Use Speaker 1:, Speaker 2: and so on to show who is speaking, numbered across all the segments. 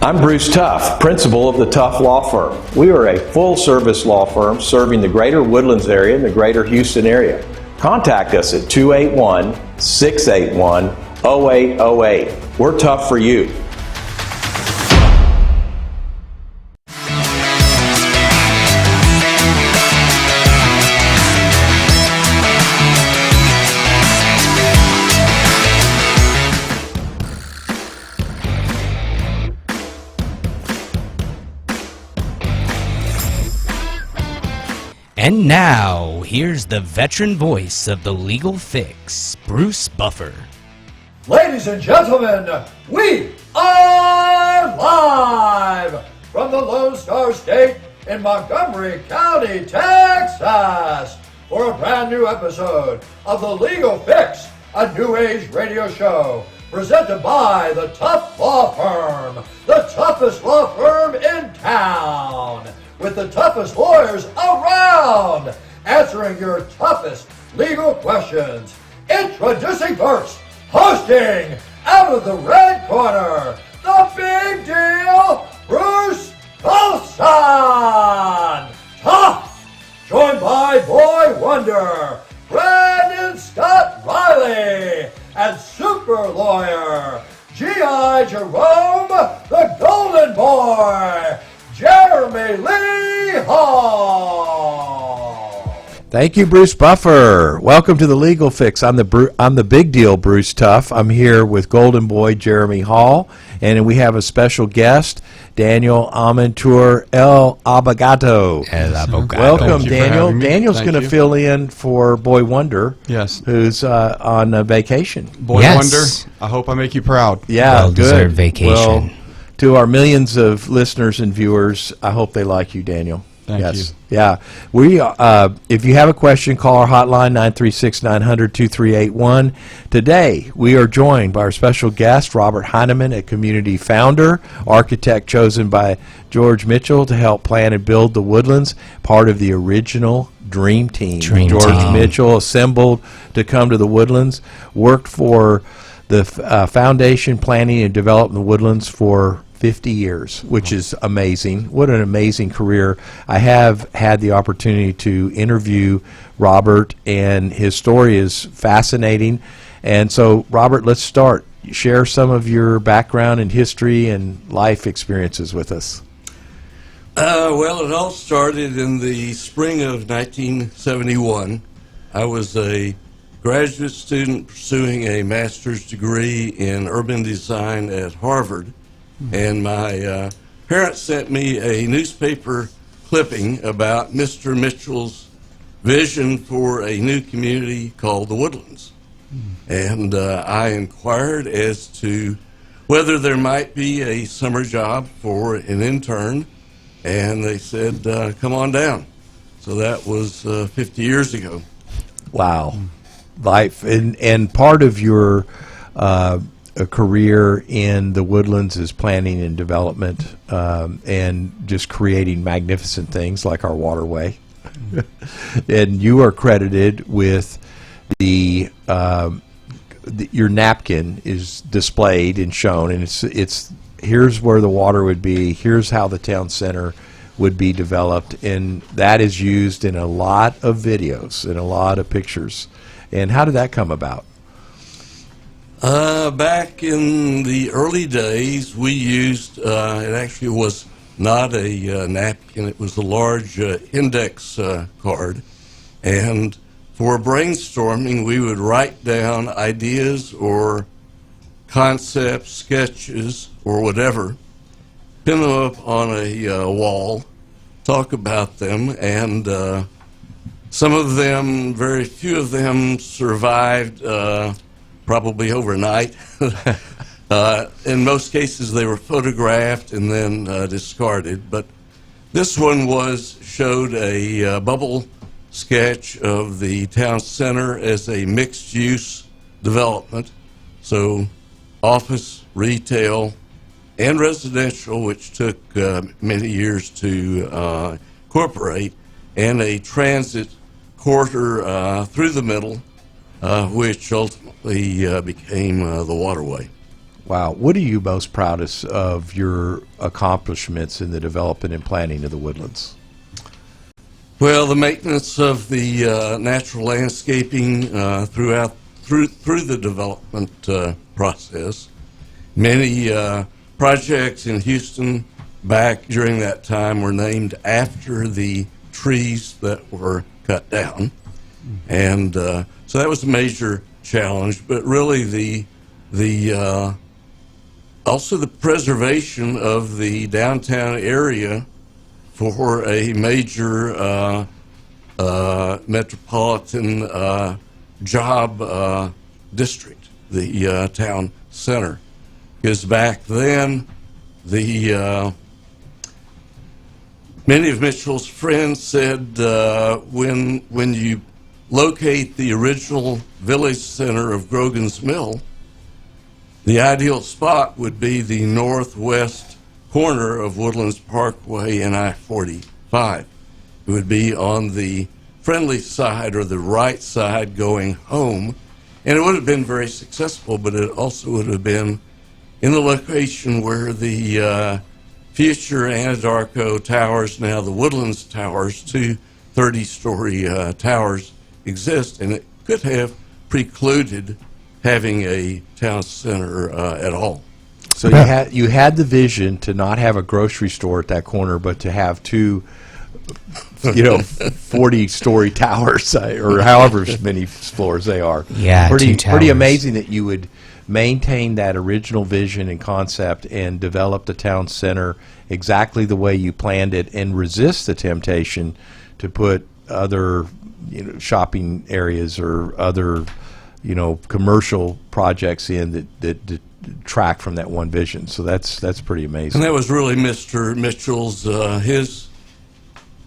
Speaker 1: I'm Bruce Tuff, principal of the Tuff Law Firm. We are a full-service law firm serving the greater Woodlands area and the greater Houston area. Contact us at 281-681-0808. We're tough for you.
Speaker 2: And now, here's the veteran voice of the legal fix, Bruce Buffer.
Speaker 3: Ladies and gentlemen, we are live from the Lone Star State in Montgomery County, Texas, for a brand new episode of The Legal Fix, a new age radio show presented by the Tuff Law Firm, the toughest law firm in town, with the toughest lawyers around, answering your toughest legal questions. Introducing first, hosting out of the red corner, the big deal, Bruce Colson. Tough, joined by Boy Wonder, Brandon Scott Riley, and super lawyer, G.I. Jerome, the Golden Boy, Jeremy Lee Hall.
Speaker 4: Thank you, Bruce Buffer. Welcome to the Legal Fix. I'm the big deal, Bruce Tuff. I'm here with Golden Boy Jeremy Hall, and we have a special guest, Daniel Armentor El Abogado. Welcome, Daniel. Daniel's going to fill in for Boy Wonder,
Speaker 5: yes,
Speaker 4: who's on vacation.
Speaker 5: Boy Wonder, I hope I make you proud.
Speaker 4: Yeah,
Speaker 2: well-deserved vacation.
Speaker 4: Well, to our millions of listeners and viewers, I hope they like you, Daniel.
Speaker 5: Thank you.
Speaker 4: Yeah. We, if you have a question, call our hotline, 936-900-2381. Today, we are joined by our special guest, Robert Heineman, a community founder, architect chosen by George Mitchell to help plan and build the Woodlands, part of the original Dream Team. George Mitchell assembled to come to the Woodlands, worked for the foundation planning and developing the Woodlands for 50 years, which is amazing. What an amazing career. I have had the opportunity to interview Robert, and his story is fascinating. And so, Robert, let's start. Share some of your background and history and life experiences with us.
Speaker 6: Well, it all started in the spring of 1971. I was a graduate student pursuing a master's degree in urban design at Harvard. And my parents sent me a newspaper clipping about Mr. Mitchell's vision for a new community called the Woodlands. And I inquired as to whether there might be a summer job for an intern, and they said, come on down. So that was 50 years ago.
Speaker 4: Wow. Life. And part of your a career in the Woodlands is planning and development, and just creating magnificent things like our waterway. And you are credited with your napkin is displayed and shown, and it's here's where the water would be, here's how the town center would be developed, and that is used in a lot of videos and a lot of pictures. And how did that come about?
Speaker 6: Back in the early days, we used, it actually was not a napkin, it was a large index card. And for brainstorming, we would write down ideas or concepts, sketches, or whatever, pin them up on a wall, talk about them, and some of them, very few of them survived probably overnight. In most cases, they were photographed and then discarded. But this one showed a bubble sketch of the town center as a mixed-use development. So office, retail, and residential, which took many years to incorporate, and a transit corridor through the middle, which ultimately became the waterway.
Speaker 4: Wow. What are you most proudest of your accomplishments in the development and planning of the Woodlands?
Speaker 6: Well, the maintenance of the natural landscaping through the development process. Many projects in Houston back during that time were named after the trees that were cut down, and so that was a major challenge. But really, the also the preservation of the downtown area for a major metropolitan job district, the town center. Because back then, many of Mitchell's friends said when you locate the original village center of Grogan's Mill, the ideal spot would be the northwest corner of Woodlands Parkway and I-45. It would be on the friendly side or the right side going home, and it would have been very successful, but it also would have been in the location where the future Anadarko Towers, now the Woodlands Towers, two 30-story towers exist, and it could have precluded having a town center at all.
Speaker 4: So you had the vision to not have a grocery store at that corner, but to have two 40-story towers, or however many floors they are.
Speaker 2: Yeah, two towers.
Speaker 4: Pretty amazing that you would maintain that original vision and concept and develop the town center exactly the way you planned it, and resist the temptation to put other shopping areas or other commercial projects in that detract from that one vision. So that's pretty amazing.
Speaker 6: And that was really Mr. Mitchell's his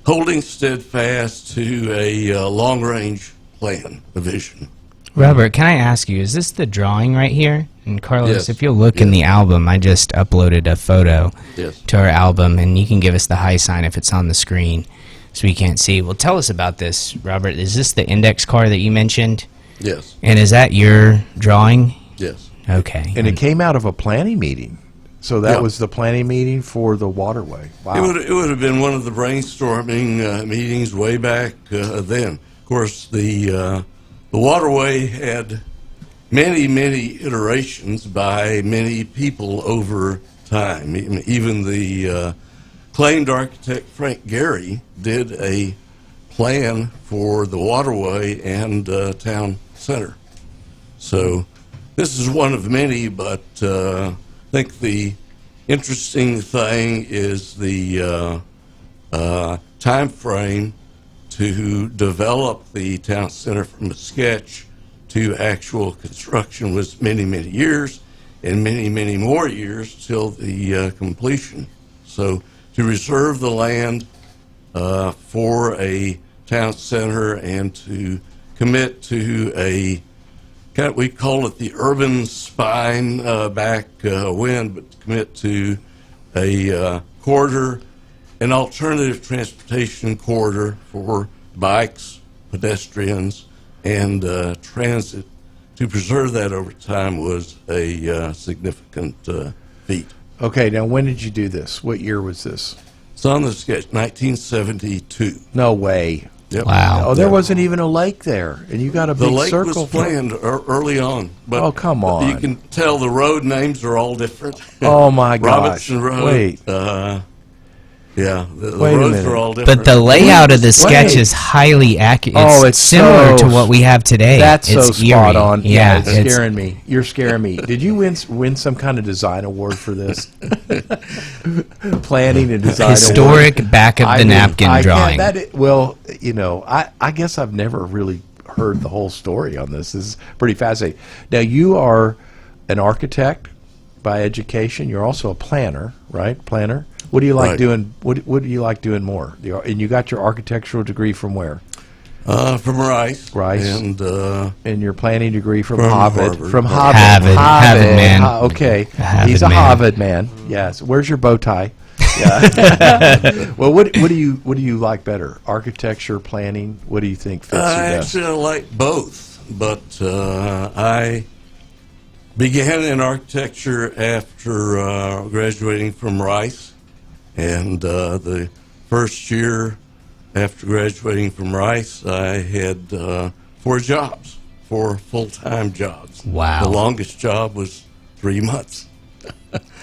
Speaker 6: holding steadfast to a long-range plan, a vision.
Speaker 2: Robert, can I ask you, is this the drawing right here? And Carlos,
Speaker 6: Yes.
Speaker 2: if you'll look in the album, I just uploaded a photo
Speaker 6: Yes.
Speaker 2: to our album, and you can give us the high sign if it's on the screen so we can't see. Well, tell us about this, Robert. Is this the index card that you mentioned?
Speaker 6: Yes.
Speaker 2: And is that your drawing?
Speaker 6: Yes.
Speaker 2: Okay.
Speaker 4: And it came out of a planning meeting. So that
Speaker 6: Yeah.
Speaker 4: was the planning meeting for the waterway. Wow.
Speaker 6: It would have been one of the brainstorming meetings way back then. Of course, the waterway had many iterations by many people over time. Even the acclaimed architect Frank Gehry did a plan for the waterway and town center. So this is one of many, but I think the interesting thing is the time frame to develop the town center from a sketch to actual construction was many years, and many more years till the completion. So to reserve the land for a town center and to commit to a we call it the urban spine back when, but to commit to a corridor, an alternative transportation corridor for bikes, pedestrians, and transit. To preserve that over time was a significant feat.
Speaker 4: Okay, now when did you do this? What year was this?
Speaker 6: It's on the sketch, 1972.
Speaker 4: No way.
Speaker 6: Yep.
Speaker 2: Wow.
Speaker 4: Oh, there wasn't even a lake there, and you got a
Speaker 6: The
Speaker 4: big
Speaker 6: lake
Speaker 4: circle.
Speaker 6: was planned early on. But
Speaker 4: Oh, come on.
Speaker 6: You can tell the road names are all different.
Speaker 4: Oh, my gosh.
Speaker 6: Robertson Road.
Speaker 4: Wait.
Speaker 6: Yeah, the
Speaker 4: Wait a
Speaker 6: roads
Speaker 4: minute.
Speaker 6: are all different.
Speaker 2: But the layout of the sketch
Speaker 4: Wait.
Speaker 2: is highly accurate.
Speaker 4: Oh, it's
Speaker 2: similar
Speaker 4: so
Speaker 2: to what we have today.
Speaker 4: That's so
Speaker 2: It's
Speaker 4: spot
Speaker 2: eerie.
Speaker 4: on.
Speaker 2: Yeah,
Speaker 4: it's
Speaker 2: it's
Speaker 4: scaring me. You're scaring me. Did you win some kind of design award for this? Planning and design
Speaker 2: historic
Speaker 4: award.
Speaker 2: back of the napkin drawing.
Speaker 4: I guess I've never really heard the whole story on this. This is pretty fascinating. Now, you are an architect by education. You're also a planner, right? Planner. What do you like
Speaker 6: Right.
Speaker 4: doing? What do you like doing more? And you got your architectural degree from where?
Speaker 6: From Rice.
Speaker 4: Rice.
Speaker 6: And
Speaker 4: And your planning degree from
Speaker 6: From
Speaker 4: Harvard.
Speaker 6: Harvard.
Speaker 4: From
Speaker 6: Harvard.
Speaker 2: Harvard man.
Speaker 4: Okay.
Speaker 2: Harvard
Speaker 4: He's a
Speaker 2: man.
Speaker 4: Harvard man. Yes. Where's your bow tie? Yeah. Well, what do you like better? Architecture, planning? What do you think fits you best?
Speaker 6: actually, I like both, but began in architecture after graduating from Rice, and the first year after graduating from Rice, I had 4 jobs, 4 full-time jobs.
Speaker 2: Wow.
Speaker 6: The longest job was 3 months.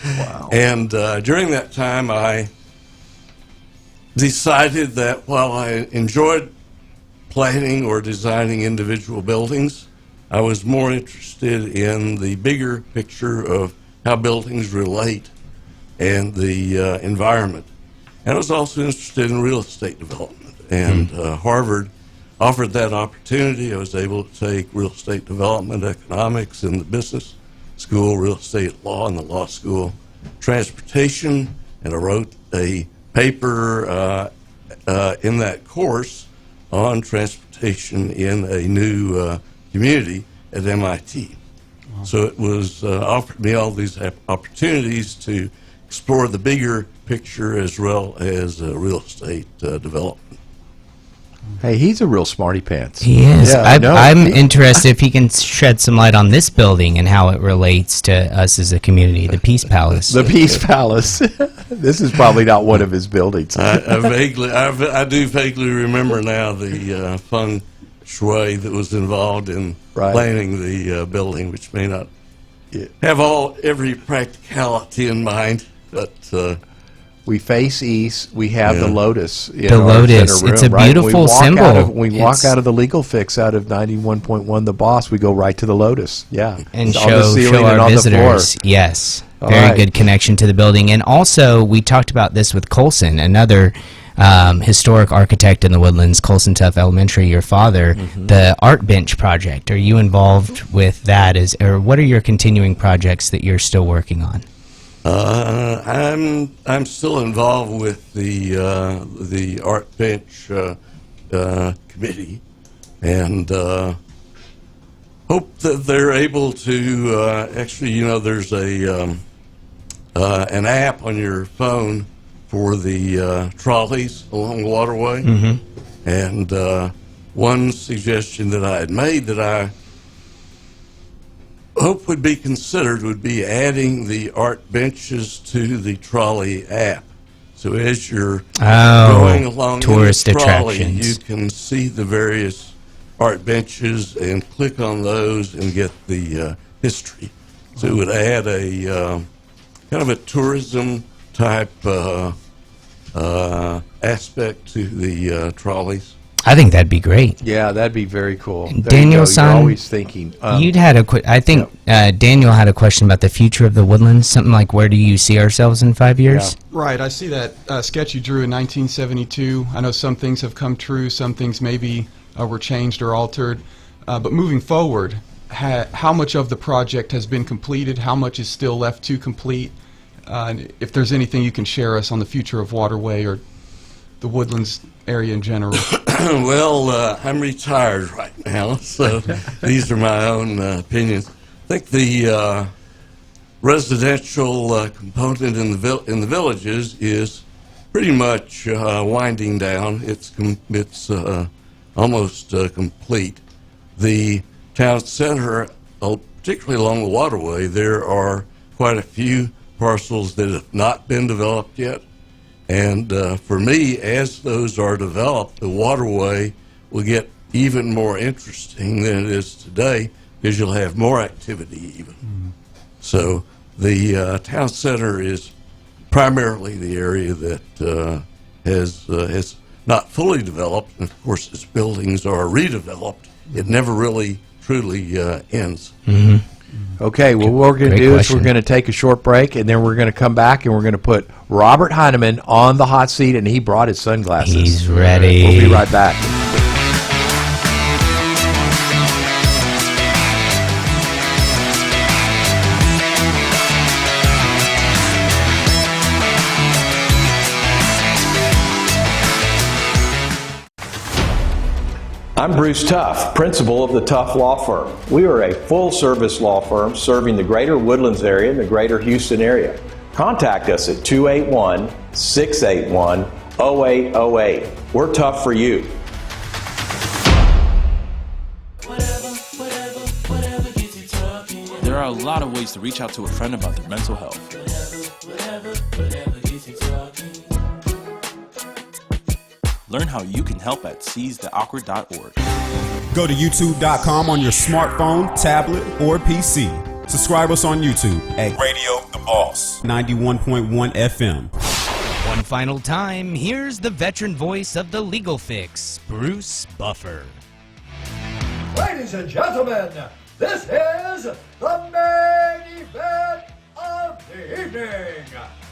Speaker 4: Wow.
Speaker 6: And during that time, I decided that while I enjoyed planning or designing individual buildings, I was more interested in the bigger picture of how buildings relate and the environment. And I was also interested in real estate development. And Harvard offered that opportunity. I was able to take real estate development, economics in the business school, real estate law in the law school, transportation, and I wrote a paper in that course on transportation in a new community at MIT. Wow. So it was offered me all these opportunities to explore the bigger picture as well as real estate development.
Speaker 4: Hey, he's a real smarty pants.
Speaker 2: He is.
Speaker 4: Yeah,
Speaker 2: I'm interested if he can shed some light on this building and how it relates to us as a community, the Peace Palace.
Speaker 4: The Peace Palace. This is probably not one of his buildings.
Speaker 6: I do vaguely remember now the feng shui that was involved in planning the building, which may not have every practicality in mind, but
Speaker 4: we face east. We have the Lotus.
Speaker 2: The Lotus. It's a beautiful symbol.
Speaker 4: We walk out of the legal fix out of 91.1 The Boss. We go right to the Lotus. Yeah.
Speaker 2: And
Speaker 4: it's on the
Speaker 2: show
Speaker 4: ceiling and
Speaker 2: our
Speaker 4: on the
Speaker 2: visitors.
Speaker 4: floor.
Speaker 2: Yes.
Speaker 4: All
Speaker 2: Very
Speaker 4: right.
Speaker 2: good connection to the building. And also, we talked about this with Colson, another historic architect in the Woodlands, Colson Tough Elementary, your father, the Art Bench project. Are you involved with that? Or what are your continuing projects that you're still working on?
Speaker 6: I'm still involved with the Art Bench committee, and hope that they're able to actually. There's an app on your phone for the trolleys along the waterway, and one suggestion that I had made that I hope would be considered would be adding the art benches to the trolley app. So as you're going along
Speaker 2: tourist
Speaker 6: in the trolley,
Speaker 2: attractions,
Speaker 6: you can see the various art benches and click on those and get the history. So it would add a kind of a tourism type aspect to the trolleys.
Speaker 2: I think that'd be great.
Speaker 4: Yeah, that'd be very cool.
Speaker 2: Daniel, son,
Speaker 4: you're always thinking.
Speaker 2: You'd had I think Daniel had a question about the future of the Woodlands. Something like, where do you see ourselves in 5 years?
Speaker 5: Right. I see that sketch you drew in 1972. I know some things have come true. Some things maybe were changed or altered. But moving forward, how much of the project has been completed? How much is still left to complete? If there's anything you can share us on the future of Waterway or the Woodlands area in general.
Speaker 6: Well, I'm retired right now, so these are my own opinions. I think the residential component in the villages is pretty much winding down. It's almost complete. The town center, particularly along the waterway, there are quite a few parcels that have not been developed yet. And for me, as those are developed, the waterway will get even more interesting than it is today because you'll have more activity even. So the town center is primarily the area that has not fully developed. And of course, as buildings are redeveloped, it never really truly ends.
Speaker 4: Okay, well, what we're going to do is we're going to take a short break, and then we're going to come back, and we're going to put Robert Heineman on the hot seat, and he brought his sunglasses.
Speaker 2: He's ready.
Speaker 4: We'll be right back.
Speaker 1: I'm Bruce Tuff, principal of the Tuff Law Firm. We are a full-service law firm serving the greater Woodlands area and the greater Houston area. Contact us at 281-681-0808. We're tough for you.
Speaker 7: There are a lot of ways to reach out to a friend about their mental health. Learn how you can help at seizetheawkward.org.
Speaker 8: Go to youtube.com on your smartphone, tablet, or PC. Subscribe us on YouTube at Radio The Boss 91.1 FM.
Speaker 2: One final time, here's the veteran voice of the Legal Fix, Bruce Buffer.
Speaker 3: Ladies and gentlemen, this is the main event of the evening.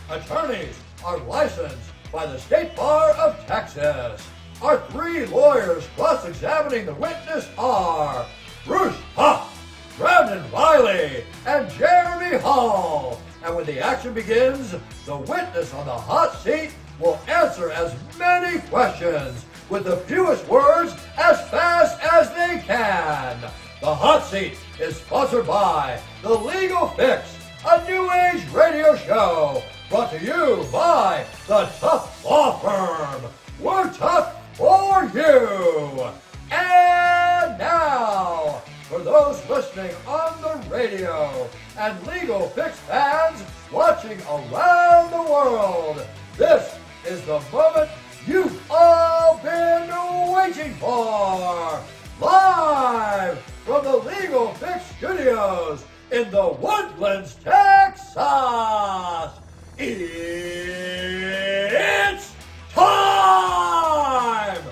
Speaker 3: Attorneys are licensed by the State Bar of Texas. Our three lawyers cross-examining the witness are Bruce Huff, Brandon Riley, and Jeremy Hall. And when the action begins, the witness on the hot seat will answer as many questions with the fewest words as fast as they can. The hot seat is sponsored by The Legal Fix, a new age radio show brought to you by the Tough Law Firm. We're tough for you. And now, for those listening on the radio and Legal Fix fans watching around the world, this is the moment you've all been waiting for. Live from the Legal Fix studios in the Woodlands, Texas, it's time!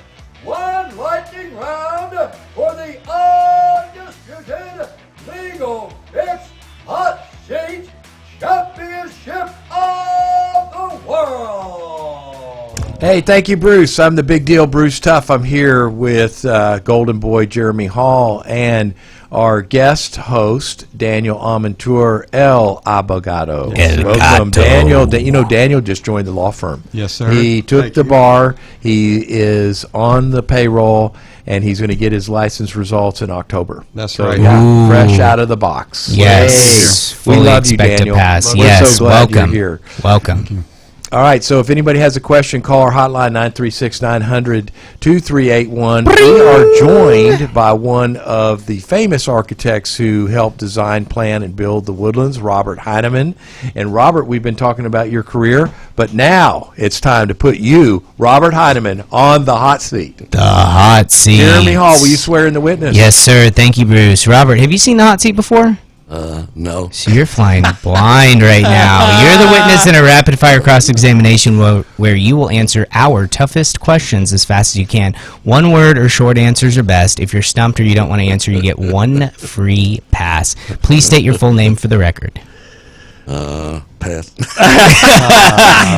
Speaker 3: One lightning round for the undisputed Legal Fix Hot Seat Championship of the World.
Speaker 4: Hey, thank you, Bruce. I'm the big deal, Bruce Tuff. I'm here with Golden Boy Jeremy Hall and our guest host, Daniel Armentor, El Abogado. Welcome, Daniel. You know, Daniel just joined the law firm.
Speaker 5: Yes, sir.
Speaker 4: He took
Speaker 5: Thank
Speaker 4: the
Speaker 5: you.
Speaker 4: bar. He is on the payroll, and he's going to get his license results in October.
Speaker 5: That's
Speaker 4: So,
Speaker 5: right.
Speaker 4: yeah, fresh out of the box.
Speaker 2: Yes,
Speaker 4: Hey, we
Speaker 2: fully
Speaker 4: love you,
Speaker 2: expect
Speaker 4: Daniel.
Speaker 2: to pass.
Speaker 4: We're
Speaker 2: Yes,
Speaker 4: so glad
Speaker 2: welcome.
Speaker 4: you're here.
Speaker 2: Welcome.
Speaker 4: All right, so if anybody has a question, call our hotline, 936-900-2381. We are joined by one of the famous architects who helped design, plan, and build the Woodlands, Robert Heineman. And Robert, we've been talking about your career, but now it's time to put you, Robert Heineman, on the hot seat.
Speaker 2: The hot seat.
Speaker 4: Jeremy Hall, will you swear in the witness?
Speaker 2: Yes, sir. Thank you, Bruce. Robert, have you seen the hot seat before?
Speaker 6: No.
Speaker 2: So you're flying blind right now. You're the witness in a rapid-fire cross-examination where you will answer our toughest questions as fast as you can. One word or short answers are best. If you're stumped or you don't want to answer, you get one free pass. Please state your full name for the record.
Speaker 6: Pass.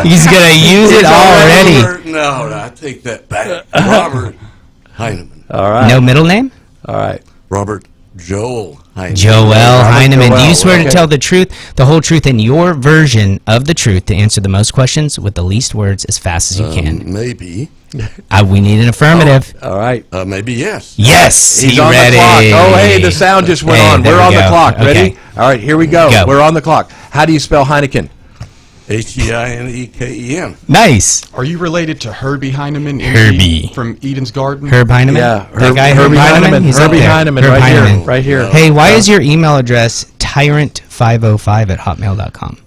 Speaker 2: He's going to use it already.
Speaker 6: No, I take that back. Robert Heineman.
Speaker 4: All right.
Speaker 2: No middle name?
Speaker 4: All right.
Speaker 6: Robert Joel Heineman.
Speaker 2: Joel Heineman. Do
Speaker 4: Joel,
Speaker 2: you swear
Speaker 4: okay.
Speaker 2: to tell the truth, the whole truth, and your version of the truth to answer the most questions with the least words as fast as you can?
Speaker 6: Maybe.
Speaker 2: We need an affirmative.
Speaker 4: All right.
Speaker 6: Maybe yes.
Speaker 2: Yes,
Speaker 4: He's
Speaker 2: he
Speaker 4: on
Speaker 2: ready.
Speaker 4: the clock. Oh, hey, the sound just went
Speaker 2: Hey,
Speaker 4: on.
Speaker 2: there
Speaker 4: We're
Speaker 2: we
Speaker 4: on the
Speaker 2: go.
Speaker 4: clock. Ready?
Speaker 2: Okay.
Speaker 4: All right, here we go.
Speaker 2: Go.
Speaker 4: We're on the clock. How do you spell Heineken?
Speaker 6: Heineken.
Speaker 2: Nice.
Speaker 5: Are you related to Herbie Heineman?
Speaker 2: Herbie.
Speaker 5: From Eden's Garden?
Speaker 2: Herb Heineman?
Speaker 4: Yeah,
Speaker 2: That guy, Herb
Speaker 4: Herbie Heineman.
Speaker 2: He's up
Speaker 4: Herbie
Speaker 2: there.
Speaker 4: Heineman,
Speaker 2: Herb
Speaker 4: right
Speaker 2: Heineman.
Speaker 4: here, right here.
Speaker 2: Hey, why is your email address tyrant505@hotmail.com?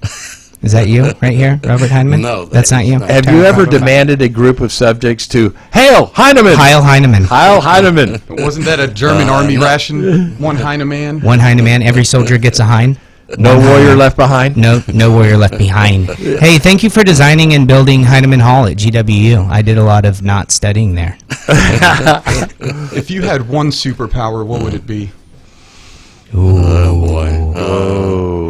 Speaker 2: Is that you right here, Robert Heineman?
Speaker 6: No,
Speaker 2: That's not you?
Speaker 4: Have you ever demanded a group of subjects to hail Heineman?
Speaker 2: Heil Heineman.
Speaker 4: Heil Heineman.
Speaker 5: Wasn't that a German army ration? One Heineman?
Speaker 2: One Heineman. Every soldier gets a Hein.
Speaker 4: No warrior left behind.
Speaker 2: No warrior left behind. Hey, thank you for designing and building Heineman Hall at GWU. I did a lot of not studying there.
Speaker 5: If you had one superpower, what would it be?
Speaker 6: Oh, boy.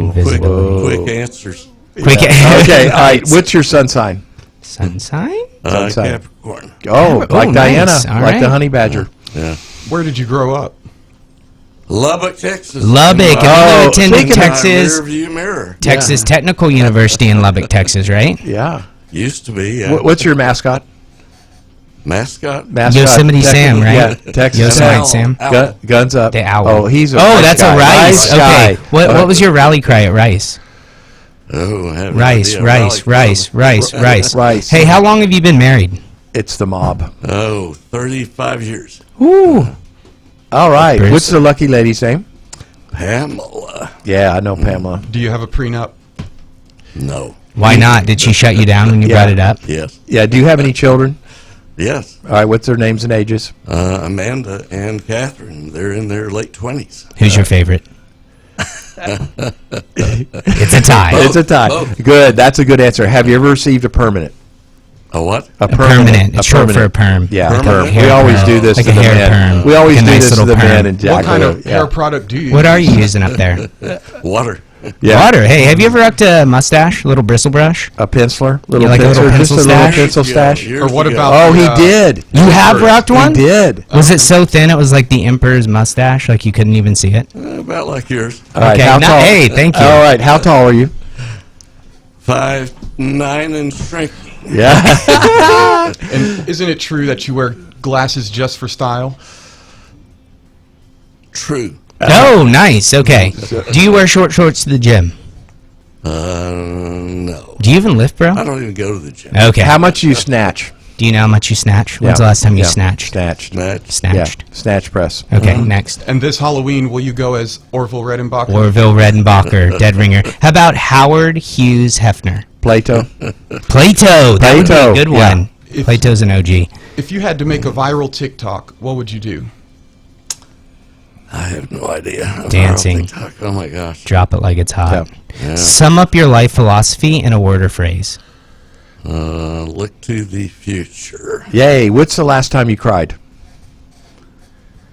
Speaker 2: Invisibility.
Speaker 6: Quick answers.
Speaker 2: Quick.
Speaker 4: Okay, all right. What's your sun sign?
Speaker 2: Sun sign?
Speaker 4: Sun sign.
Speaker 6: Capricorn.
Speaker 4: Oh, like Diana,
Speaker 2: nice. All
Speaker 4: like
Speaker 2: right.
Speaker 4: the honey badger.
Speaker 6: Yeah.
Speaker 5: Where did you grow up?
Speaker 6: Lubbock, Texas.
Speaker 2: Lubbock.
Speaker 6: In
Speaker 2: And
Speaker 6: my-
Speaker 2: you
Speaker 4: Oh,
Speaker 2: attended
Speaker 4: speaking of
Speaker 2: Texas.
Speaker 6: Rearview mirror.
Speaker 2: Texas Technical University in Lubbock, Texas, right?
Speaker 4: Yeah.
Speaker 6: Used to be. Yeah.
Speaker 4: What's your mascot?
Speaker 6: Mascot?
Speaker 2: Yosemite Sam, right?
Speaker 4: Yeah, Texas
Speaker 2: Yosemite
Speaker 6: Owl.
Speaker 2: Sam.
Speaker 6: Owl.
Speaker 4: Guns up.
Speaker 2: The owl.
Speaker 4: Oh, he's a
Speaker 2: Oh,
Speaker 4: nice
Speaker 2: that's
Speaker 4: guy.
Speaker 2: a Rice.
Speaker 4: Nice
Speaker 2: Okay.
Speaker 4: guy.
Speaker 2: What was your rally cry at Rice?
Speaker 6: Oh, I have no
Speaker 2: Rice,
Speaker 6: idea.
Speaker 2: Rice,
Speaker 6: Raleigh
Speaker 2: Rice,
Speaker 6: Club.
Speaker 2: Rice, Rice.
Speaker 4: Rice.
Speaker 2: Hey, how long have you been married?
Speaker 4: It's the mob.
Speaker 6: Oh, 35 years.
Speaker 2: Ooh.
Speaker 4: All right.
Speaker 2: Bruce.
Speaker 4: What's the lucky lady's name?
Speaker 6: Pamela.
Speaker 4: Yeah, I know Pamela.
Speaker 5: Do you have a prenup?
Speaker 6: No.
Speaker 2: Why not? Did she shut you down when you brought it up?
Speaker 6: Yes.
Speaker 4: Yeah, do you have any children?
Speaker 6: Yes.
Speaker 4: All right, what's their names and ages?
Speaker 6: Amanda and Catherine. They're in their late 20s.
Speaker 2: Who's your favorite? It's a tie.
Speaker 4: It's a tie.
Speaker 6: Both.
Speaker 4: Good. That's a good answer. Have you ever received a permanent?
Speaker 6: A what?
Speaker 2: A permanent. It's short for a perm.
Speaker 4: Yeah,
Speaker 6: Permanent.
Speaker 4: perm.
Speaker 2: Hair
Speaker 4: We always
Speaker 2: perm.
Speaker 4: do this
Speaker 2: Like
Speaker 4: to
Speaker 2: a
Speaker 4: the
Speaker 2: hair
Speaker 4: men.
Speaker 2: perm.
Speaker 4: We always
Speaker 2: Like a
Speaker 4: do
Speaker 2: nice
Speaker 4: this to
Speaker 2: little
Speaker 4: the men
Speaker 2: perm.
Speaker 4: in
Speaker 5: What kind of
Speaker 4: Jacksonville.
Speaker 5: hair product do you use?
Speaker 2: What are you using up there?
Speaker 6: Water.
Speaker 4: Yeah.
Speaker 2: Water. Hey, have you ever rocked a mustache, a little bristle brush?
Speaker 4: A penciler? Little
Speaker 2: like a little
Speaker 4: pencil?
Speaker 2: pencil
Speaker 4: Just a little
Speaker 2: stash?
Speaker 4: pencil stash?
Speaker 6: Yeah,
Speaker 5: Or what
Speaker 6: years
Speaker 5: about-
Speaker 6: ago.
Speaker 4: Oh, he
Speaker 5: Yeah.
Speaker 4: did.
Speaker 2: You have rocked one?
Speaker 4: He did.
Speaker 2: Was it so thin it was like the emperor's mustache, like you couldn't even see it?
Speaker 6: About like yours.
Speaker 4: All right,
Speaker 2: Okay,
Speaker 4: how
Speaker 2: no-
Speaker 4: tall?
Speaker 2: hey, thank you.
Speaker 4: All right, how tall are you?
Speaker 6: 5'9" and shrinking.
Speaker 4: Yeah.
Speaker 5: And isn't it true that you wear glasses just for style?
Speaker 6: True.
Speaker 2: Oh, nice. Okay. Do you wear short shorts to the gym?
Speaker 6: No.
Speaker 2: Do you even lift, bro?
Speaker 6: I don't even go to the gym.
Speaker 2: Okay.
Speaker 4: How much do you snatch?
Speaker 2: Do you know how much you snatch? When's the last time you snatched?
Speaker 4: Snatched.
Speaker 6: Snatch.
Speaker 2: Snatched.
Speaker 4: Yeah, snatch press.
Speaker 2: Okay, next.
Speaker 5: And this Halloween, will you go as Orville Redenbacher?
Speaker 2: Orville Redenbacher, dead ringer. How about Howard Hughes Hefner?
Speaker 4: Plato.
Speaker 2: Plato. That would be
Speaker 4: Plato,
Speaker 2: a good
Speaker 4: yeah.
Speaker 2: one. Plato's an OG.
Speaker 5: If you had to make a viral TikTok, what would you do?
Speaker 6: I have no idea.
Speaker 2: Dancing.
Speaker 6: TikTok. Oh my gosh.
Speaker 2: Drop it like it's hot.
Speaker 6: Yeah.
Speaker 2: Sum up your life philosophy in a word or phrase.
Speaker 6: Look to the future.
Speaker 4: Yay. What's the last time you cried?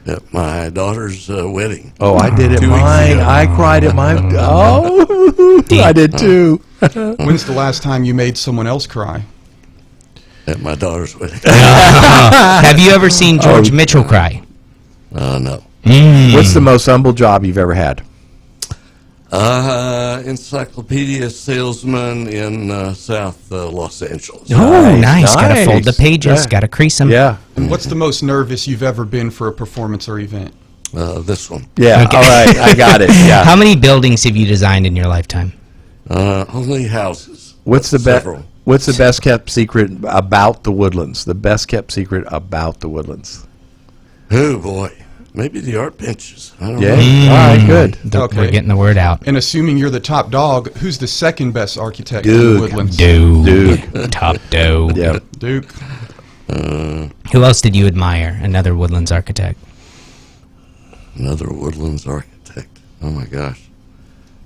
Speaker 6: At my daughter's wedding.
Speaker 4: Oh, I did at
Speaker 6: 2 weeks
Speaker 4: mine.
Speaker 6: ago.
Speaker 4: I cried at mine. Oh, I did too.
Speaker 5: When's the last time you made someone else cry?
Speaker 6: At my daughter's wedding.
Speaker 2: Have you ever seen George Mitchell cry?
Speaker 6: No.
Speaker 4: What's the most humble job you've ever had?
Speaker 6: Encyclopedia salesman in South Los Angeles.
Speaker 2: Oh, nice. Gotta fold the
Speaker 4: nice.
Speaker 2: pages.
Speaker 4: Yeah.
Speaker 2: Gotta crease them.
Speaker 4: Yeah.
Speaker 5: And what's the most nervous you've ever been for a performance or event?
Speaker 6: This one.
Speaker 4: Yeah.
Speaker 2: Okay.
Speaker 4: All right. I got it. Yeah.
Speaker 2: How many buildings have you designed in your lifetime?
Speaker 6: Only houses.
Speaker 4: What's the best?
Speaker 6: Several.
Speaker 4: What's the best kept secret about the Woodlands? The best kept secret about the Woodlands.
Speaker 6: Oh boy. Maybe the art benches. I don't
Speaker 4: Yeah.
Speaker 6: know.
Speaker 4: All right. Good.
Speaker 5: Okay.
Speaker 2: We're getting the word out.
Speaker 5: And assuming you're the top dog, who's the second best architect in
Speaker 4: Duke.
Speaker 5: the Woodlands?
Speaker 2: Dude. Top dog.
Speaker 4: Yeah.
Speaker 5: Duke.
Speaker 2: Who else did you admire? Another Woodlands architect.
Speaker 6: Another Woodlands architect. Oh my gosh.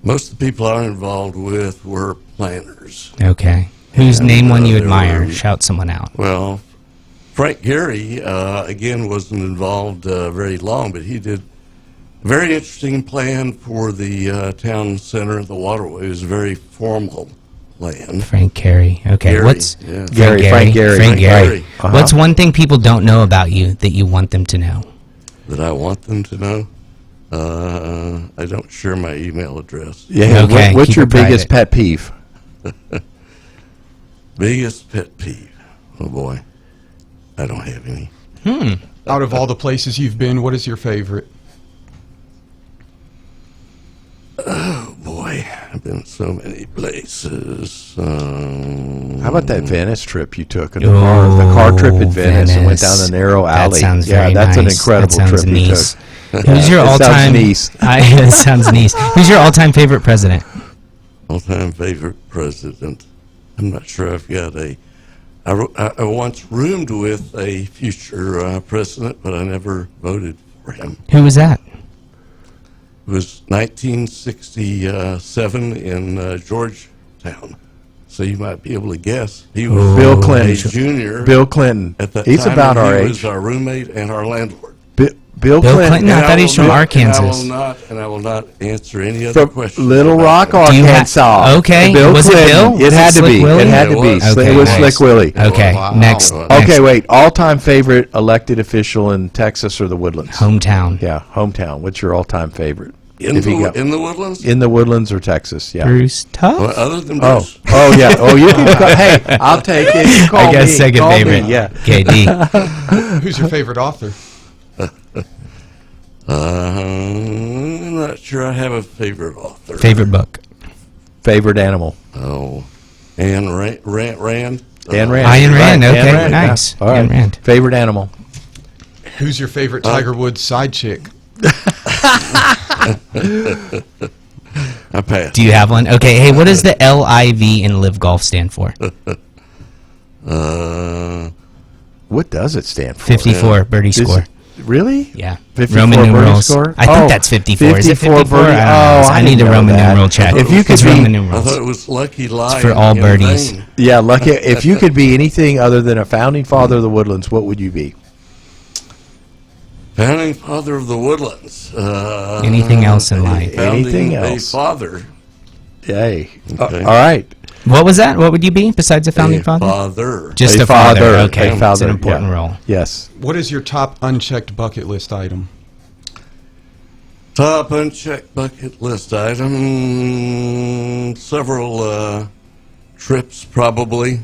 Speaker 6: Most of the people I'm involved with were planners.
Speaker 2: Okay. Whose name one you
Speaker 6: there
Speaker 2: admire?
Speaker 6: were-
Speaker 2: Shout someone out.
Speaker 6: Well, Frank Gehry, again, wasn't involved very long, but he did a very interesting plan for the town center, the waterway. It was a very formal plan.
Speaker 2: Frank Carey. Okay.
Speaker 6: Gehry,
Speaker 2: What's
Speaker 6: yeah.
Speaker 4: Gary, Frank Gehry.
Speaker 2: Frank
Speaker 6: Frank
Speaker 2: Gehry.
Speaker 6: Gehry.
Speaker 4: Uh-huh.
Speaker 2: What's one thing people don't know about you that you want them to know?
Speaker 6: That I want them to know. I don't share my email address.
Speaker 4: Yeah.
Speaker 2: Okay,
Speaker 4: What's
Speaker 2: keep
Speaker 4: your
Speaker 2: it private.
Speaker 4: biggest pet peeve?
Speaker 6: Biggest pet peeve. Oh boy. I don't have any.
Speaker 5: Out of all the places you've been, what is your favorite?
Speaker 6: Oh boy. I've been so many places.
Speaker 4: How about that Venice trip you took in
Speaker 2: Oh,
Speaker 4: the car trip in Venice and went down
Speaker 2: Venice.
Speaker 4: the narrow alley?
Speaker 2: That sounds
Speaker 4: yeah,
Speaker 2: very
Speaker 4: that's
Speaker 2: nice.
Speaker 4: an incredible
Speaker 2: That sounds
Speaker 4: trip
Speaker 2: nice.
Speaker 4: you took.
Speaker 2: Who's your
Speaker 4: It sounds
Speaker 2: all-time?
Speaker 4: nice.
Speaker 2: It sounds nice. Who's your all-time favorite president?
Speaker 6: All-time favorite president. I'm not sure I've got a. I once roomed with a future president, but I never voted for him.
Speaker 2: Who was that?
Speaker 6: It was 1967 in Georgetown. So you might be able to guess. He was
Speaker 4: Bill
Speaker 6: a
Speaker 4: Clinton.
Speaker 6: junior.
Speaker 4: Bill Clinton.
Speaker 6: At that
Speaker 4: He's
Speaker 6: time,
Speaker 4: about
Speaker 6: and
Speaker 4: our
Speaker 6: he
Speaker 4: age.
Speaker 6: was our roommate and our landlord.
Speaker 4: Bill
Speaker 2: Bill
Speaker 4: Clinton.
Speaker 2: Clinton? I thought he was from
Speaker 6: And
Speaker 2: Arkansas.
Speaker 6: I will not answer any other
Speaker 4: From
Speaker 6: questions.
Speaker 4: Little
Speaker 6: about
Speaker 4: Rock,
Speaker 6: that.
Speaker 2: Do you ha-
Speaker 4: Arkansas.
Speaker 2: Okay.
Speaker 4: Bill
Speaker 2: Was it
Speaker 4: Clinton.
Speaker 2: Bill? Was
Speaker 4: It had
Speaker 2: it
Speaker 4: to
Speaker 2: Slick
Speaker 4: be.
Speaker 2: Willie?
Speaker 4: It had to
Speaker 6: It
Speaker 4: be.
Speaker 6: was.
Speaker 2: Okay,
Speaker 4: It was
Speaker 2: nice.
Speaker 4: Slick Willie.
Speaker 2: Okay.
Speaker 5: Wow.
Speaker 2: Next.
Speaker 6: Okay,
Speaker 2: next.
Speaker 4: Okay, wait. All-time favorite elected official in Texas or the Woodlands?
Speaker 2: Hometown.
Speaker 4: Yeah, hometown. What's your all-time favorite?
Speaker 6: In
Speaker 4: If you got-
Speaker 6: the Woodlands?
Speaker 4: In the Woodlands or Texas? Yeah.
Speaker 2: Bruce Tuff.
Speaker 6: Well, other than
Speaker 4: Oh,
Speaker 6: Bruce.
Speaker 4: oh yeah. Oh, you can. Hey, I'll take it. You call
Speaker 2: I guess
Speaker 4: me.
Speaker 2: second
Speaker 4: Call me.
Speaker 2: favorite.
Speaker 4: Yeah.
Speaker 2: KD.
Speaker 5: Who's your favorite author?
Speaker 6: I'm not sure I have a favorite author.
Speaker 2: Favorite book.
Speaker 4: Favorite animal?
Speaker 6: Oh, Ayn Rand.
Speaker 4: Ayn Rand.
Speaker 2: Ayn Rand.
Speaker 4: Right,
Speaker 2: Okay,
Speaker 4: Ayn Rand,
Speaker 2: nice.
Speaker 4: yeah. All right.
Speaker 2: Ayn Rand.
Speaker 4: Favorite animal?
Speaker 5: Who's your favorite Tiger Woods side chick?
Speaker 6: I pass.
Speaker 2: Do you have one? Okay. Hey, what does the LIV in Live Golf stand for?
Speaker 4: What does it stand for?
Speaker 2: 54 birdie
Speaker 4: Does-
Speaker 2: score.
Speaker 4: Really?
Speaker 2: Yeah.
Speaker 4: 54
Speaker 2: Roman
Speaker 4: birdie
Speaker 2: numerals.
Speaker 4: score?
Speaker 2: I think
Speaker 4: Oh,
Speaker 2: that's 54. Is it 54?
Speaker 4: birdie.
Speaker 2: I don't know. I need
Speaker 4: didn't
Speaker 2: a
Speaker 4: know
Speaker 2: Roman
Speaker 4: that.
Speaker 2: numeral check.
Speaker 4: If you could
Speaker 2: It's
Speaker 4: be,
Speaker 2: Roman
Speaker 6: I
Speaker 2: numerals.
Speaker 6: thought it was Lucky Lion.
Speaker 2: for all
Speaker 6: in
Speaker 2: birdies.
Speaker 6: vain.
Speaker 4: yeah, lucky. If you could be anything other than a founding father of the Woodlands, what would you be?
Speaker 6: Founding father of the Woodlands.
Speaker 2: Anything else in life?
Speaker 4: Anything
Speaker 6: Founding
Speaker 4: else?
Speaker 6: a father.
Speaker 4: Yay.
Speaker 6: Okay.
Speaker 4: All right.
Speaker 2: What was that? What would you be besides a founding
Speaker 6: A
Speaker 2: father?
Speaker 6: father.
Speaker 2: Just
Speaker 4: A
Speaker 2: a father.
Speaker 4: father.
Speaker 2: Okay.
Speaker 4: A
Speaker 2: It's
Speaker 4: father,
Speaker 2: an important
Speaker 4: yeah.
Speaker 2: role.
Speaker 4: Yes.
Speaker 5: What is your top unchecked bucket list item?
Speaker 6: Top unchecked bucket list item. Several trips, probably.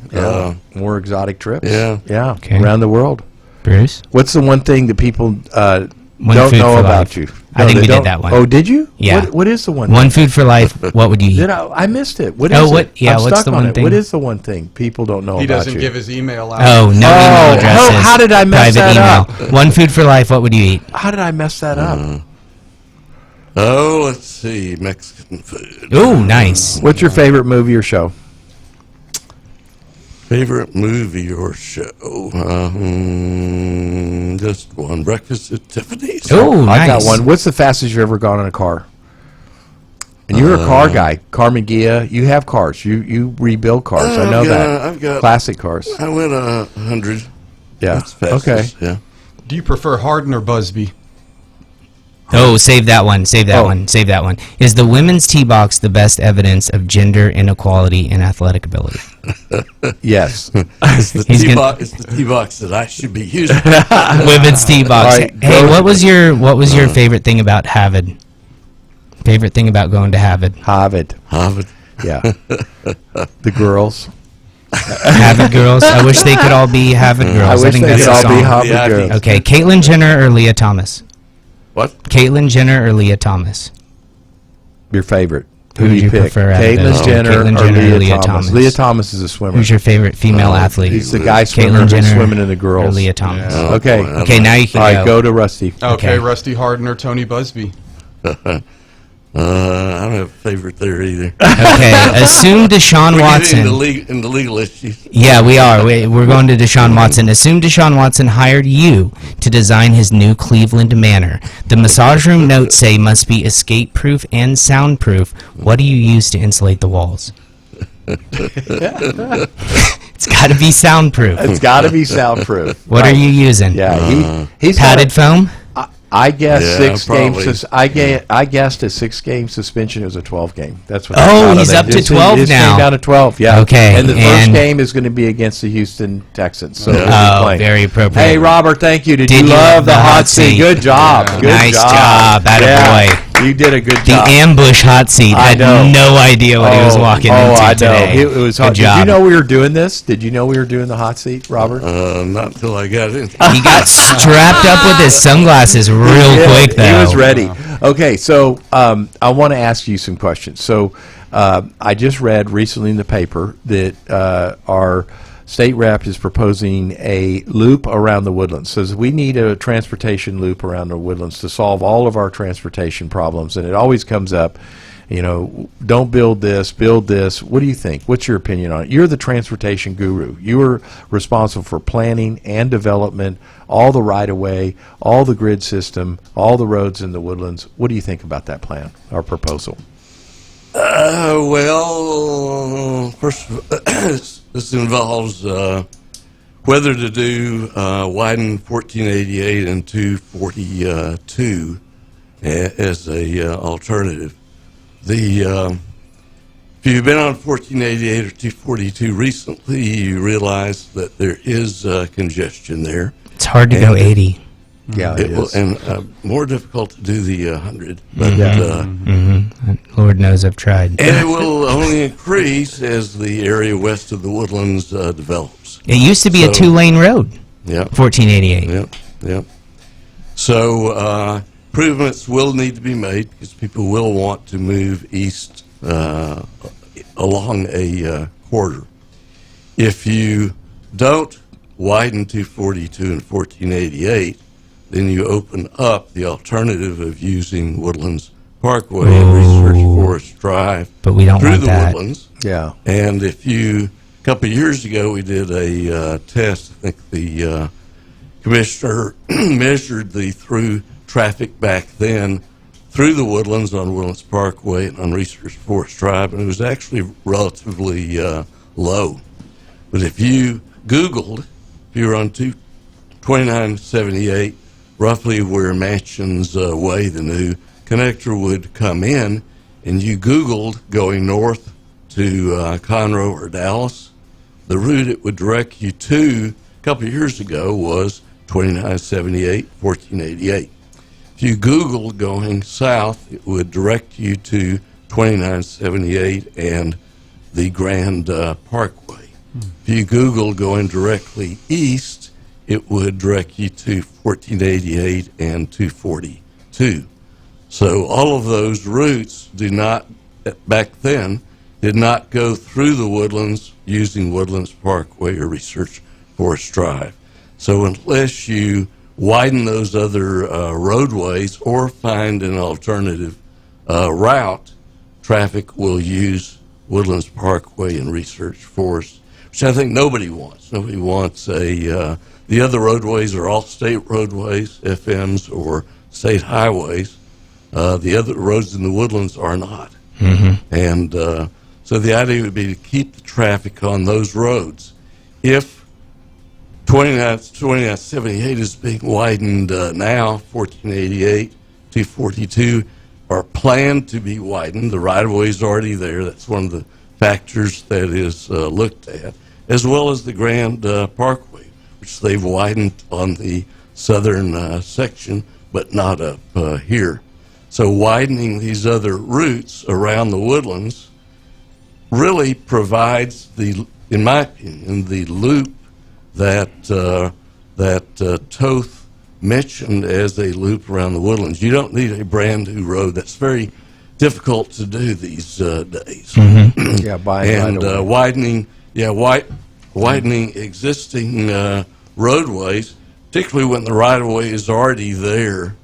Speaker 4: More exotic trips.
Speaker 6: yeah.
Speaker 4: Yeah.
Speaker 2: Okay.
Speaker 4: Around the world.
Speaker 2: Bruce?
Speaker 4: What's the one thing that people don't
Speaker 2: food
Speaker 4: know
Speaker 2: for
Speaker 4: about
Speaker 2: life.
Speaker 4: you?
Speaker 2: I think
Speaker 4: they
Speaker 2: we did
Speaker 4: don't-
Speaker 2: that one.
Speaker 4: Oh, did you?
Speaker 2: Yeah.
Speaker 4: What is the one?
Speaker 2: One
Speaker 4: thing?
Speaker 2: food for life. What would you eat?
Speaker 4: Did I missed it. What
Speaker 2: Oh,
Speaker 4: is
Speaker 2: what-
Speaker 4: it?
Speaker 2: yeah,
Speaker 4: I'm
Speaker 2: what's
Speaker 4: stuck
Speaker 2: the
Speaker 4: on
Speaker 2: one
Speaker 4: it.
Speaker 2: thing?
Speaker 4: What is the one thing people don't know
Speaker 5: He
Speaker 4: about
Speaker 5: doesn't
Speaker 4: you?
Speaker 5: give his email out.
Speaker 2: Oh, no email addresses.
Speaker 4: how did I mess
Speaker 2: Private
Speaker 4: that
Speaker 2: email. One food for life. What would you eat?
Speaker 4: How did I mess that up?
Speaker 6: Oh, let's see. Mexican food.
Speaker 2: Ooh, nice.
Speaker 4: What's your favorite movie or show?
Speaker 6: Favorite movie or show? Just one. Breakfast at Tiffany's.
Speaker 2: Ooh, nice.
Speaker 4: I got one. What's the fastest you've ever gone in a car? And you're a car guy. Carmen Gia, you have cars. You rebuild cars. I know that.
Speaker 6: I've got.
Speaker 4: Classic cars.
Speaker 6: I went 100.
Speaker 4: Yeah.
Speaker 6: That's fastest,
Speaker 4: Okay.
Speaker 6: Yeah.
Speaker 5: Do you prefer Hardin or Busby?
Speaker 2: Oh, save that one. Save that
Speaker 4: Oh.
Speaker 2: one. Save that one. Is the women's tee box the best evidence of gender inequality in athletic ability?
Speaker 4: Yes.
Speaker 6: It's the
Speaker 2: He's
Speaker 6: tee
Speaker 2: gonna-
Speaker 6: box. It's the tee box that I should be using.
Speaker 2: Women's tee box.
Speaker 4: All right,
Speaker 2: Hey,
Speaker 4: go-
Speaker 2: what was your favorite thing about Harvard? Favorite thing about going to Harvard?
Speaker 4: Harvard.
Speaker 6: Harvard.
Speaker 4: Yeah. The girls.
Speaker 2: Harvard girls. I wish they could all be Harvard girls.
Speaker 4: I wish
Speaker 2: think
Speaker 4: they
Speaker 2: that's
Speaker 4: could
Speaker 2: a
Speaker 4: all be
Speaker 2: song.
Speaker 4: Harvard
Speaker 6: Yeah, I think-
Speaker 4: girls.
Speaker 2: Okay, Caitlyn Jenner or Leah Thomas?
Speaker 6: What?
Speaker 2: Caitlyn Jenner or Leah Thomas?
Speaker 4: Your favorite.
Speaker 2: Who
Speaker 4: Who do
Speaker 2: would
Speaker 4: you
Speaker 2: you
Speaker 4: pick?
Speaker 2: prefer out of
Speaker 4: Caitlyn
Speaker 2: those?
Speaker 4: Jenner,
Speaker 2: Caitlyn
Speaker 4: or
Speaker 2: Jenner or
Speaker 4: Leah
Speaker 2: Leah
Speaker 4: Thomas?
Speaker 2: Thomas?
Speaker 4: Leah Thomas is a swimmer.
Speaker 2: Who's your favorite female athlete?
Speaker 4: He's the guy swimmer
Speaker 2: Caitlyn
Speaker 4: who's
Speaker 2: Jenner
Speaker 4: swimming in the
Speaker 2: or
Speaker 4: girls.
Speaker 2: Leah Thomas?
Speaker 6: Oh,
Speaker 4: Okay.
Speaker 6: boy, I
Speaker 2: Okay,
Speaker 6: don't
Speaker 2: now
Speaker 6: know.
Speaker 2: you can
Speaker 4: All right, go to Rusty.
Speaker 5: Okay,
Speaker 2: Okay.
Speaker 5: Rusty Hardin or Tony Busby?
Speaker 6: I don't have a favorite there either.
Speaker 2: Okay, assume Deshaun
Speaker 6: We're getting
Speaker 2: Watson.
Speaker 6: into legal issues.
Speaker 2: Yeah, we are. We're going to Deshaun Watson. Assume Deshaun Watson hired you to design his new Cleveland Manor. The massage room notes say must be escape-proof and soundproof. What do you use to insulate the walls? It's got to be soundproof.
Speaker 4: It's got to be soundproof.
Speaker 2: What are you using?
Speaker 4: Yeah, he's got
Speaker 2: Padded
Speaker 4: a-
Speaker 2: foam?
Speaker 4: I guess
Speaker 6: Yeah,
Speaker 4: 6
Speaker 6: probably.
Speaker 4: games. I guessed a 6-game suspension. It was a 12-game. That's what.
Speaker 2: Oh,
Speaker 4: I thought
Speaker 2: he's
Speaker 4: of it.
Speaker 2: up to
Speaker 4: Just-
Speaker 2: 12
Speaker 4: just
Speaker 2: now.
Speaker 4: Came down to 12. Yeah.
Speaker 2: Okay,
Speaker 4: And the first
Speaker 2: and-
Speaker 4: game is going to be against the Houston Texans. So
Speaker 6: Yeah.
Speaker 4: we'll be
Speaker 2: Oh,
Speaker 4: playing.
Speaker 2: very appropriate.
Speaker 4: Hey, Robert, thank you. Did
Speaker 2: Did
Speaker 4: you
Speaker 2: you
Speaker 4: love
Speaker 2: love
Speaker 4: the
Speaker 2: the
Speaker 4: hot
Speaker 2: hot
Speaker 4: seat?
Speaker 2: seat?
Speaker 4: Good job.
Speaker 5: Yeah.
Speaker 4: Good
Speaker 2: Nice
Speaker 4: job.
Speaker 2: job. Attaboy.
Speaker 4: You did a good
Speaker 2: The
Speaker 4: job.
Speaker 2: ambush hot seat
Speaker 4: I
Speaker 2: had
Speaker 4: know.
Speaker 2: no idea what he was walking into
Speaker 4: I know.
Speaker 2: today.
Speaker 4: It was
Speaker 2: Good
Speaker 4: hard. Did you
Speaker 2: job.
Speaker 4: know we were doing this? Did you know we were doing the hot seat, Robert?
Speaker 6: Not until I got in.
Speaker 2: He got strapped up with his sunglasses real
Speaker 4: Yeah,
Speaker 2: quick, though.
Speaker 4: He was ready. Okay, so I want to ask you some questions. So I just read recently in the paper that our state rep is proposing a loop around the Woodlands. Says we need a transportation loop around the Woodlands to solve all of our transportation problems. And it always comes up, you know, don't build this, build this. What do you think? What's your opinion on it? You're the transportation guru. You are responsible for planning and development, all the right-of-way, all the grid system, all the roads in the Woodlands. What do you think about that plan, our proposal?
Speaker 6: Well, first, this involves whether to do widen 1488 and 242 as a alternative. If you've been on 1488 or 242 recently, you realize that there is congestion there.
Speaker 2: It's hard to go 80.
Speaker 4: Yeah,
Speaker 6: It will, and more difficult to do the 100, but
Speaker 2: Lord knows I've tried.
Speaker 6: and it will only increase as the area west of the Woodlands develops.
Speaker 2: It used to be a
Speaker 6: So-
Speaker 2: 2-lane road,
Speaker 6: Yep.
Speaker 2: 1488.
Speaker 6: Yep. So improvements will need to be made because people will want to move east along a corridor. If you don't widen 242 and 1488, then you open up the alternative of using Woodlands Parkway and Research Forest Drive
Speaker 2: But we don't
Speaker 6: through
Speaker 2: want
Speaker 6: the
Speaker 2: that.
Speaker 6: Woodlands.
Speaker 4: Yeah.
Speaker 6: And a couple of years ago, we did a test. I think the commissioner measured the through traffic back then through the Woodlands on Woodlands Parkway and on Research Forest Drive, and it was actually relatively low. But if you Googled, if you were on 2978, roughly where Mansions Way, the new connector, would come in, and you Googled going north to Conroe or Dallas, the route it would direct you to a couple of years ago was 2978, 1488. If you Google going south, it would direct you to 2978 and the Grand Parkway. If you Google going directly east, it would direct you to 1488 and 242. So all of those routes back then, did not go through the Woodlands using Woodlands Parkway or Research Forest Drive. So unless you widen those other roadways or find an alternative route, traffic will use Woodlands Parkway and Research Forest, which I think nobody wants. Nobody wants the other roadways are all state roadways, FMs, or state highways. The other roads in the Woodlands are not. And so the idea would be to keep the traffic on those roads. If 2978 is being widened now, 1488, 242 are planned to be widened. The right-of-way is already there. That's one of the factors that is looked at, as well as the Grand Parkway, which they've widened on the southern section, but not up here. So widening these other routes around the Woodlands really provides in my opinion, the loop that Toth mentioned as a loop around the Woodlands. You don't need a brand new road. That's very difficult to do these days.
Speaker 4: Yeah, and
Speaker 6: widening existing roadways, particularly when the right-of-way is already there,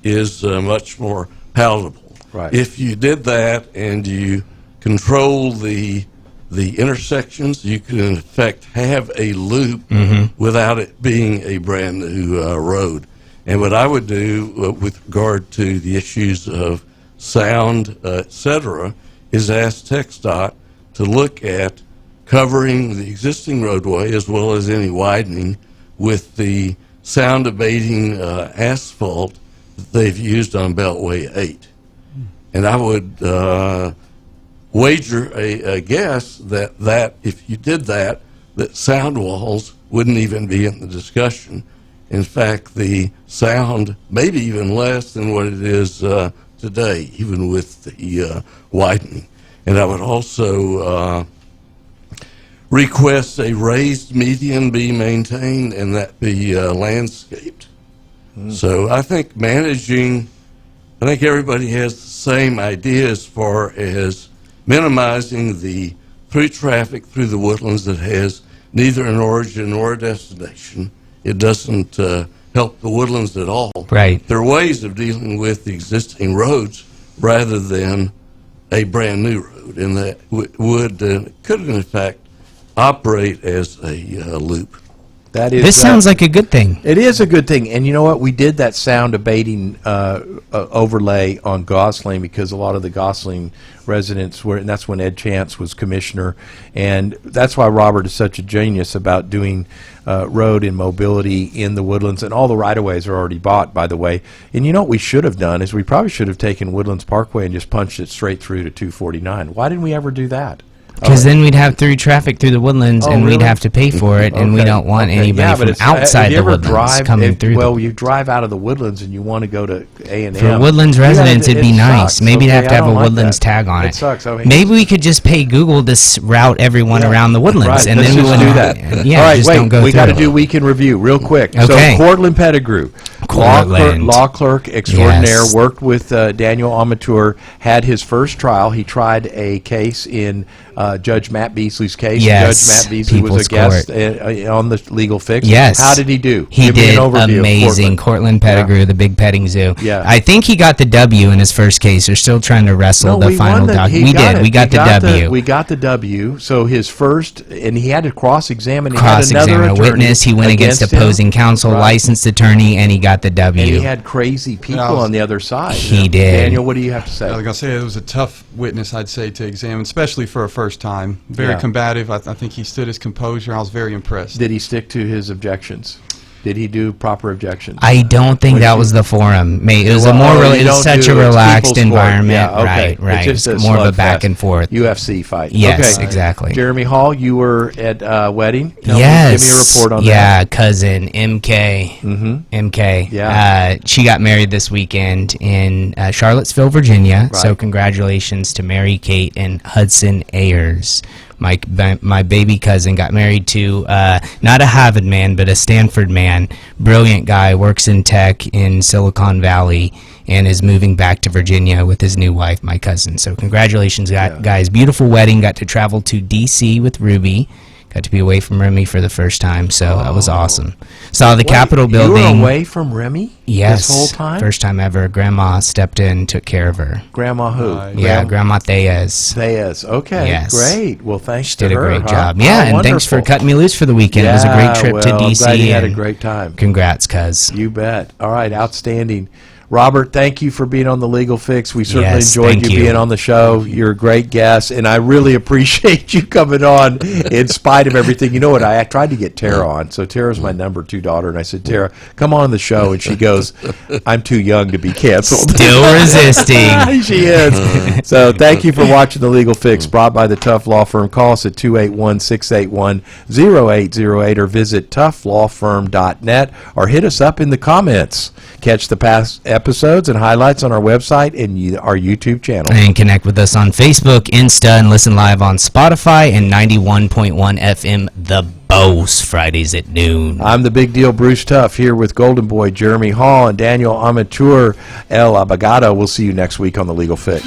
Speaker 6: is much more palatable.
Speaker 4: Right.
Speaker 6: If you did that and you control the intersections, you can in effect have a loop without it being a brand new road. And what I would do with regard to the issues of sound, et cetera, is ask TxDOT to look at covering the existing roadway as well as any widening with the sound abating asphalt that they've used on Beltway 8. And I would wager a guess that if you did that sound walls wouldn't even be in the discussion. In fact, the sound maybe even less than what it is today, even with the widening. And I would also request a raised median be maintained and that be landscaped. So I think I think everybody has the same idea as far as minimizing the through traffic through the Woodlands that has neither an origin nor a destination. It doesn't help the Woodlands at all.
Speaker 2: Right.
Speaker 6: There are ways of dealing with the existing roads rather than a brand new road, and that could in fact operate as a loop.
Speaker 4: That is.
Speaker 2: This sounds like a good thing.
Speaker 4: It is a good thing, and you know what? We did that sound abating overlay on Gosling because a lot of the Gosling residents were, and that's when Ed Chance was commissioner, and that's why Robert is such a genius about doing road and mobility in the Woodlands, and all the right-of-ways are already bought, by the way. And you know what we should have done is we probably should have taken Woodlands Parkway and just punched it straight through to 249. Why didn't we ever do that?
Speaker 2: Because then we'd have through traffic through the Woodlands, and
Speaker 4: really?
Speaker 2: we'd have to pay for it, and we don't want anybody from outside the Woodlands coming through.
Speaker 4: Well, you drive out of the Woodlands and you want to go to A&M.
Speaker 2: For Woodlands residents, it'd be nice.
Speaker 4: Sucks.
Speaker 2: Maybe
Speaker 4: Okay,
Speaker 2: it'd have to
Speaker 4: I
Speaker 2: have a
Speaker 4: don't like
Speaker 2: Woodlands
Speaker 4: that.
Speaker 2: tag on it.
Speaker 4: It sucks. I mean,
Speaker 2: Maybe we could just pay Google to route everyone around the Woodlands,
Speaker 4: right,
Speaker 2: and
Speaker 4: let's
Speaker 2: then we
Speaker 4: just
Speaker 2: wouldn't
Speaker 4: do that.
Speaker 2: Yeah,
Speaker 4: All right,
Speaker 2: just
Speaker 4: wait,
Speaker 2: don't go
Speaker 4: we got to
Speaker 2: through.
Speaker 4: do week in review real quick.
Speaker 2: Okay.
Speaker 4: So Cortland Pettigrew,
Speaker 2: Cortland.
Speaker 4: law clerk extraordinaire,
Speaker 2: Yes.
Speaker 4: worked with Daniel Armentor, had his first trial. He tried a case in Judge Matt Beasley's case.
Speaker 2: Yes,
Speaker 4: Judge Matt Beasley was
Speaker 2: People's
Speaker 4: a guest on the Legal Fix.
Speaker 2: Yes.
Speaker 4: How did he do?
Speaker 2: He
Speaker 4: Give me
Speaker 2: did
Speaker 4: an overview of
Speaker 2: amazing. Cortland Pettigrew, the big petting zoo.
Speaker 4: Yeah.
Speaker 2: I think he got the W in his first case. They're still trying to wrestle the final document. We did. We got the W.
Speaker 4: We got the W. So his first, and he had to cross-examine.
Speaker 2: Cross-examine a witness. He went against opposing counsel, licensed attorney, and he got the W.
Speaker 4: And he had crazy people on the other side.
Speaker 2: He did.
Speaker 4: Daniel, what do you have to say?
Speaker 5: I was going to say it was a tough witness, I'd say, to examine, especially for a first time. Very combative. I think he stood his composure. I was very impressed.
Speaker 4: Did he stick to his objections? Did he do proper objections?
Speaker 2: I don't think that was the forum. It was such a relaxed environment.
Speaker 4: Yeah, okay.
Speaker 2: Right.
Speaker 4: It's just
Speaker 2: more of a back and forth
Speaker 4: UFC fight.
Speaker 2: Yes,
Speaker 4: okay.
Speaker 2: exactly.
Speaker 4: Jeremy Hall, you were at a wedding. Give me a report on that.
Speaker 2: Yeah, cousin MK. MK.
Speaker 4: Yeah.
Speaker 2: She got married this weekend in Charlottesville, Virginia. Right. So congratulations to Mary Kate and Hudson Ayers. My baby cousin got married to not a Harvard man, but a Stanford man. Brilliant guy, works in tech in Silicon Valley, and is moving back to Virginia with his new wife, my cousin. So congratulations, guys. Beautiful wedding. Got to travel to D.C. with Ruby. Got to be away from Remy for the first time, so that was awesome. Saw the Capitol building.
Speaker 4: You were away from Remy?
Speaker 2: Yes.
Speaker 4: This whole time?
Speaker 2: First time ever. Grandma stepped in, took care of her.
Speaker 4: Grandma who?
Speaker 2: Grandma Thayez.
Speaker 4: Thayez. Okay.
Speaker 2: Yes.
Speaker 4: Great. Well, thanks
Speaker 2: she
Speaker 4: to her.
Speaker 2: Did a great job.
Speaker 4: Huh?
Speaker 2: Yeah, and thanks for cutting me loose for the weekend. It was a great trip to D.C.
Speaker 4: I'm glad you had a great time.
Speaker 2: Congrats, cuz.
Speaker 4: You bet. All right. Outstanding. Robert, thank you for being on the Legal Fix. We certainly enjoyed you being on the show. You're a great guest, and I really appreciate you coming on in spite of everything. You know what? I tried to get Tara on. So Tara's my number 2 daughter, and I said, Tara, come on the show. And she goes, I'm too young to be canceled.
Speaker 2: Still resisting.
Speaker 4: She is. So thank you for watching the Legal Fix, brought by the Tough Law Firm. Call us at 281-681-0808 or visit toughlawfirm.net or hit us up in the comments. Catch the past episodes and highlights on our website and our YouTube channel.
Speaker 2: And connect with us on Facebook, Insta, and listen live on Spotify and 91.1 FM The Boss, Fridays at noon.
Speaker 4: I'm the big deal Bruce Tuff here with Golden Boy Jeremy Hall and Daniel Armentor El Abogado. We'll see you next week on The Legal Fix.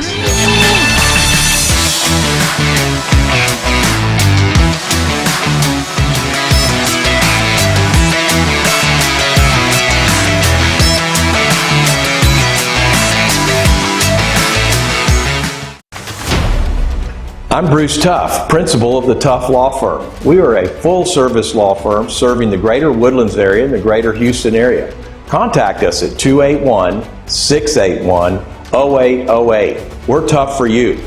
Speaker 1: I'm Bruce Tuff, principal of the Tuff Law Firm. We are a full-service law firm serving the greater Woodlands area and the greater Houston area. Contact us at 281-681-0808. We're tough for you.